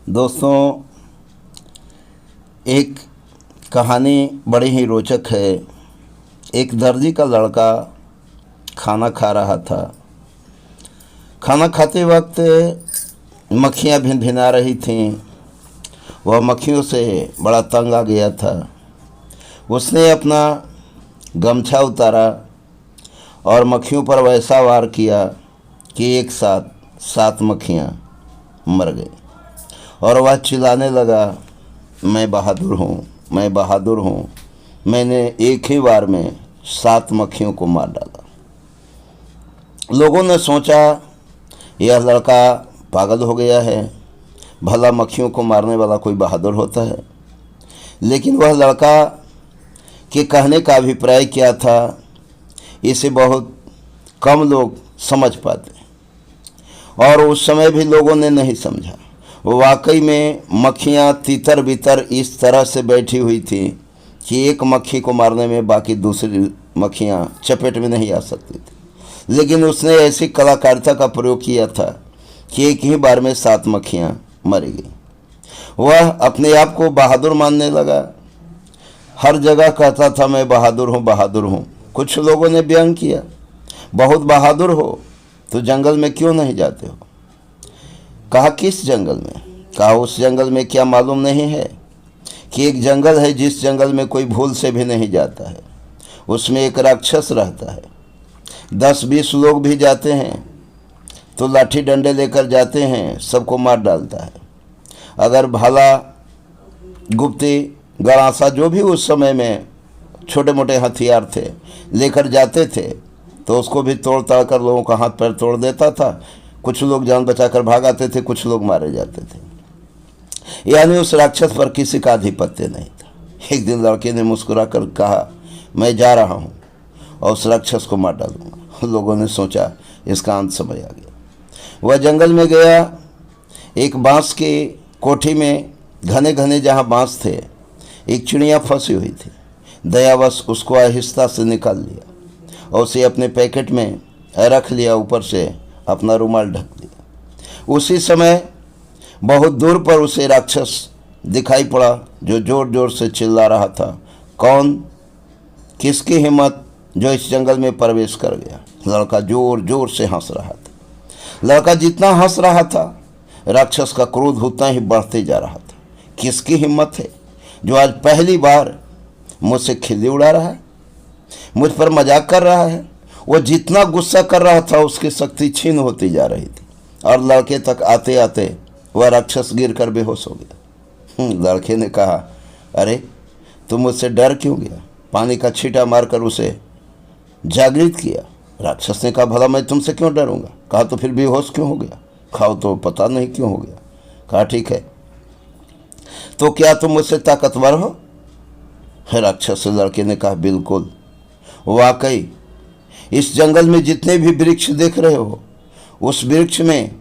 दोस्तों, एक कहानी बड़ी ही रोचक है। एक दर्जी का लड़का खाना खा रहा था। खाना खाते वक्त मक्खियाँ भिनभिना रही थीं। वह मक्खियों से बड़ा तंग आ गया था। उसने अपना गमछा उतारा और मक्खियों पर वैसा वार किया कि एक साथ 7 मक्खियाँ मर गई और वह चिल्लाने लगा, मैं बहादुर हूँ, मैं बहादुर हूँ, मैंने एक ही बार में 7 मक्खियों को मार डाला। लोगों ने सोचा यह लड़का पागल हो गया है, भला मक्खियों को मारने वाला कोई बहादुर होता है। लेकिन वह लड़का के कहने का अभिप्राय क्या था, इसे बहुत कम लोग समझ पाते और उस समय भी लोगों ने नहीं समझा। वाकई में मक्खियाँ तितर बितर इस तरह से बैठी हुई थी कि एक मक्खी को मारने में बाकी दूसरी मक्खियाँ चपेट में नहीं आ सकती थी। लेकिन उसने ऐसी कलाकारिता का प्रयोग किया था कि एक ही बार में 7 मक्खियाँ मर गई। वह अपने आप को बहादुर मानने लगा। हर जगह कहता था, मैं बहादुर हूँ, बहादुर हूँ। कुछ लोगों ने व्यंग किया, बहुत बहादुर हो तो जंगल में क्यों नहीं जाते हो? कहा, किस जंगल में? कहा, उस जंगल में क्या मालूम नहीं है कि एक जंगल है जिस जंगल में कोई भूल से भी नहीं जाता है। उसमें एक राक्षस रहता है। 10-20 लोग भी जाते हैं तो लाठी डंडे लेकर जाते हैं, सबको मार डालता है। अगर भाला, गुप्ती, गड़ासा जो भी उस समय में छोटे मोटे हथियार थे लेकर जाते थे तो उसको भी तोड़ ताड़ कर लोगों का हाथ पैर तोड़ देता था। कुछ लोग जान बचाकर भाग आते थे, कुछ लोग मारे जाते थे। यानी उस राक्षस पर किसी का आधिपत्य नहीं था। एक दिन लड़के ने मुस्कुरा कर कहा, मैं जा रहा हूँ और उस राक्षस को मार डालूंगा। लोगों ने सोचा इसका अंत समय आ गया। वह जंगल में गया। एक बांस की कोठी में घने घने जहाँ बांस थे, एक चिड़िया फंसी हुई थी। दयावश उसको आहिस्ता से निकाल लिया और उसे अपने पैकेट में रख लिया, ऊपर से अपना रुमाल ढक दिया। उसी समय बहुत दूर पर उसे राक्षस दिखाई पड़ा जो जोर जोर से चिल्ला रहा था, कौन, किसकी हिम्मत जो इस जंगल में प्रवेश कर गया? लड़का जोर जोर से हंस रहा था। लड़का जितना हंस रहा था राक्षस का क्रोध उतना ही बढ़ते जा रहा था। किसकी हिम्मत है जो आज पहली बार मुझसे खिल्ली उड़ा रहा है, मुझ पर मजाक कर रहा है? वो जितना गुस्सा कर रहा था उसकी शक्ति छीन होती जा रही थी और लड़के तक आते आते वह राक्षस गिर कर बेहोश हो गया। लड़के ने कहा, अरे तुम मुझसे डर क्यों गया? पानी का छींटा मारकर उसे जागृत किया। राक्षस ने कहा, भला मैं तुमसे क्यों डरूंगा? कहा, तो फिर बेहोश क्यों हो गया? खाओ तो पता नहीं क्यों हो गया। कहा, ठीक है, तो क्या तुम मुझसे ताकतवर हो? राक्षस लड़के ने कहा, बिल्कुल। वाकई इस जंगल में जितने भी वृक्ष देख रहे हो, उस वृक्ष में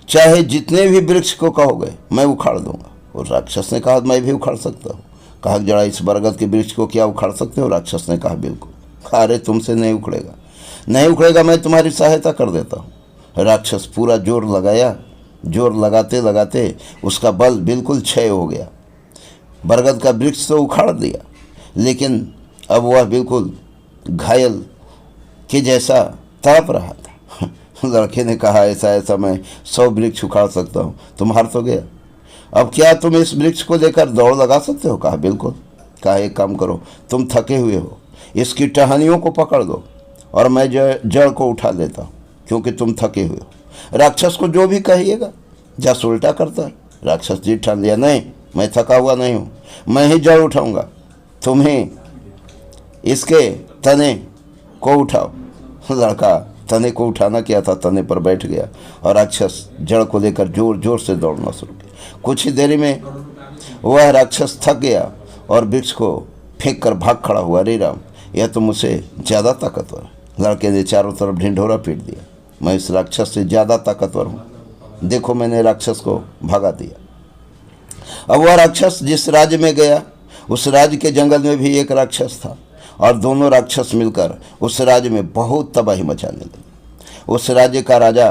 चाहे जितने भी वृक्ष को कहोगे मैं उखाड़ दूंगा। और राक्षस ने कहा, मैं भी उखाड़ सकता हूँ। कहा, जरा इस बरगद के वृक्ष को क्या उखाड़ सकते हो? राक्षस ने कहा, बिल्कुल। कहा, अरे तुमसे नहीं उखड़ेगा, नहीं उखड़ेगा, मैं तुम्हारी सहायता कर देता हूँ। राक्षस पूरा जोर लगाया। जोर लगाते लगाते उसका बल बिल्कुल क्षय हो गया। बरगद का वृक्ष तो उखाड़ दिया, लेकिन अब वह बिल्कुल घायल के जैसा तड़प रहा था। लड़के ने कहा, ऐसा मैं 100 वृक्ष उखाड़ सकता हूँ, तुम हार तो गया। अब क्या तुम इस वृक्ष को लेकर दौड़ लगा सकते हो? कहा, बिल्कुल। कहा, एक काम करो, तुम थके हुए हो, इसकी टहनियों को पकड़ दो और मैं जड़ को उठा लेता हूँ, क्योंकि तुम थके हुए हो। राक्षस को जो भी कहिएगा जस उल्टा करता है। राक्षस जी ठान लिया, नहीं, मैं थका हुआ नहीं हूँ, मैं ही जड़ उठाऊंगा, तुम ही इसके तने को उठाओ। लड़का तने को उठाना क्या था, तने पर बैठ गया और राक्षस जड़ को लेकर जोर जोर से दौड़ना शुरू किया। कुछ ही देरी में वह राक्षस थक गया और वृक्ष को फेंक कर भाग खड़ा हुआ। अरे राम, यह तो मुझसे ज़्यादा ताकतवर है। लड़के ने चारों तरफ ढिंढोरा पीट दिया, मैं इस राक्षस से ज़्यादा ताकतवर हूँ, देखो मैंने राक्षस को भगा दिया। अब वह राक्षस जिस राज्य में गया उस राज्य के जंगल में भी एक राक्षस था और दोनों राक्षस मिलकर उस राज्य में बहुत तबाही मचाने लगे। उस राज्य का राजा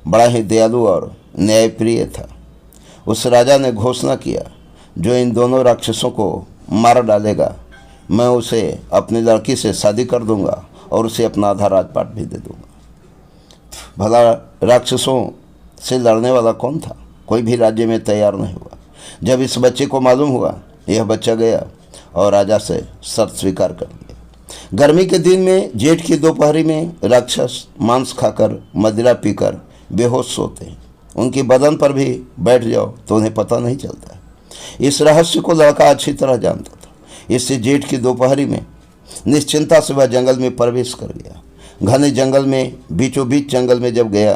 बड़ा ही दयालु और न्यायप्रिय था। उस राजा ने घोषणा किया, जो इन दोनों राक्षसों को मार डालेगा मैं उसे अपनी लड़की से शादी कर दूंगा और उसे अपना आधा राजपाट भी दे दूंगा। भला राक्षसों से लड़ने वाला कौन था? कोई भी राज्य में तैयार नहीं हुआ। जब इस बच्चे को मालूम हुआ, यह बच्चा गया और राजा से शर्त स्वीकार कर लिया। गर्मी के दिन में जेठ की दोपहरी में राक्षस मांस खाकर मदिरा पीकर बेहोश सोते हैं। उनकी बदन पर भी बैठ जाओ तो उन्हें पता नहीं चलता। इस रहस्य को लड़का अच्छी तरह जानता था। इससे जेठ की दोपहरी में निश्चिंता से वह जंगल में प्रवेश कर गया। घने जंगल में बीचों बीच जंगल में जब गया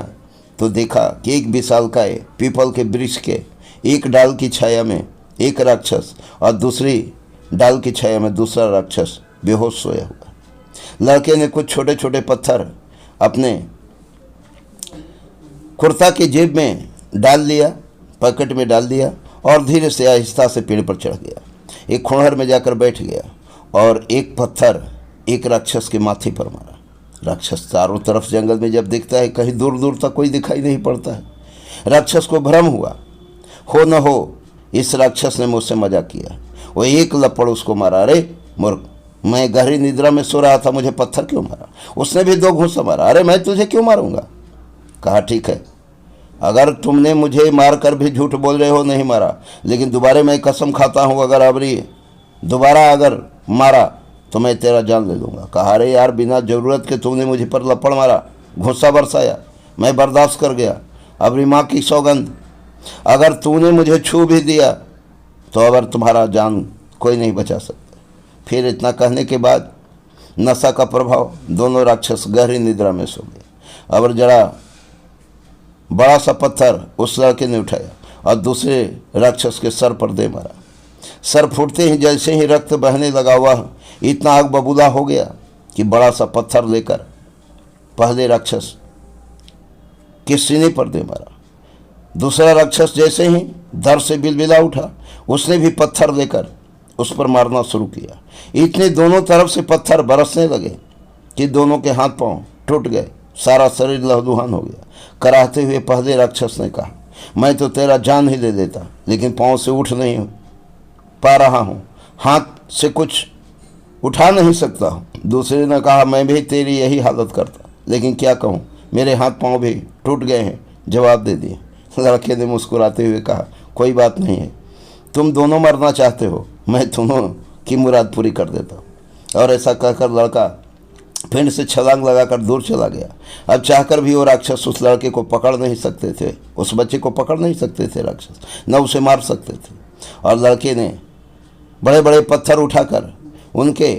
तो देखा कि एक विशालकाय पीपल के वृक्ष के एक डाल की छाया में एक राक्षस और दूसरी डाल की छाया में दूसरा राक्षस बेहोश सोया हुआ। लड़के ने कुछ छोटे छोटे पत्थर अपने कुर्ता की जेब में डाल लिया, पॉकेट में डाल दिया और धीरे से आहिस्ता से पेड़ पर चढ़ गया। एक खुणहर में जाकर बैठ गया और एक पत्थर एक राक्षस के माथे पर मारा। राक्षस चारों तरफ जंगल में जब दिखता है कहीं दूर दूर तक कोई दिखाई नहीं पड़ता है। राक्षस को भ्रम हुआ, हो न हो इस राक्षस ने मुझसे मजाक किया। वो एक लपड़ उसको मारा। अरे मूर्ख, मैं गहरी निद्रा में सो रहा था, मुझे पत्थर क्यों मारा? उसने भी 2 घूंसा मारा। अरे मैं तुझे क्यों मारूंगा? कहा ठीक है, अगर तुमने मुझे मारकर भी झूठ बोल रहे हो, नहीं मारा, लेकिन दोबारा मैं कसम खाता हूँ अगर अबरी दोबारा अगर मारा तो मैं तेरा जान ले लूँगा। कहा अरे यार, बिना ज़रूरत के तुमने मुझे पर लपड़ मारा, गुस्सा बरसाया, मैं बर्दाश्त कर गया। अबरी माँ की सौगंध, अगर तूने मुझे छू भी दिया तो अगर तुम्हारा जान कोई नहीं बचा सकता। फिर इतना कहने के बाद नशा का प्रभाव दोनों राक्षस गहरी निद्रा में सो गए। अब जरा बड़ा सा पत्थर उस लड़के ने उठाया और दूसरे राक्षस के सर पर दे मारा। सर फूटते ही जैसे ही रक्त बहने लगा, वह इतना आग बबूला हो गया कि बड़ा सा पत्थर लेकर पहले राक्षस के सीने पर दे मारा। दूसरा राक्षस जैसे ही डर से बिलबिला उठा, उसने भी पत्थर लेकर उस पर मारना शुरू किया। इतने दोनों तरफ से पत्थर बरसने लगे कि दोनों के हाथ पांव टूट गए, सारा शरीर लहूलुहान हो गया। कराहते हुए पहले राक्षस ने कहा, मैं तो तेरा जान ही ले देता, लेकिन पाँव से उठ नहीं पा रहा हूँ, हाथ से कुछ उठा नहीं सकता हूँ। दूसरे ने कहा, मैं भी तेरी यही हालत करता, लेकिन क्या कहूँ, मेरे हाथ पाँव भी टूट गए हैं। जवाब दे दिए। लड़के ने मुस्कुराते हुए कहा, कोई बात नहीं है, तुम दोनों मरना चाहते हो, मैं दोनों की मुराद पूरी कर देता हूँ। और ऐसा कहकर लड़का फिर से छलांग लगाकर दूर चला गया। अब चाहकर भी वो राक्षस उस लड़के को पकड़ नहीं सकते थे, उस बच्चे को पकड़ नहीं सकते थे राक्षस, न उसे मार सकते थे। और लड़के ने बड़े बड़े पत्थर उठाकर उनके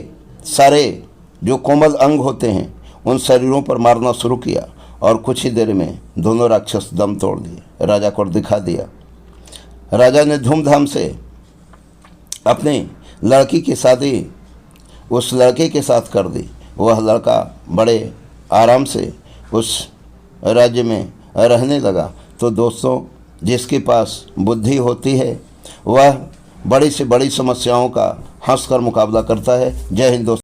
सारे जो कोमल अंग होते हैं उन शरीरों पर मारना शुरू किया और कुछ ही देर में दोनों राक्षस दम तोड़ दिए। राजा को दिखा दिया। राजा ने धूमधाम से अपनी लड़की की शादी उस लड़के के साथ कर दी। वह लड़का बड़े आराम से उस राज्य में रहने लगा। तो दोस्तों, जिसके पास बुद्धि होती है वह बड़ी से बड़ी समस्याओं का हंसकर मुकाबला करता है। जय हिंद दोस्तों।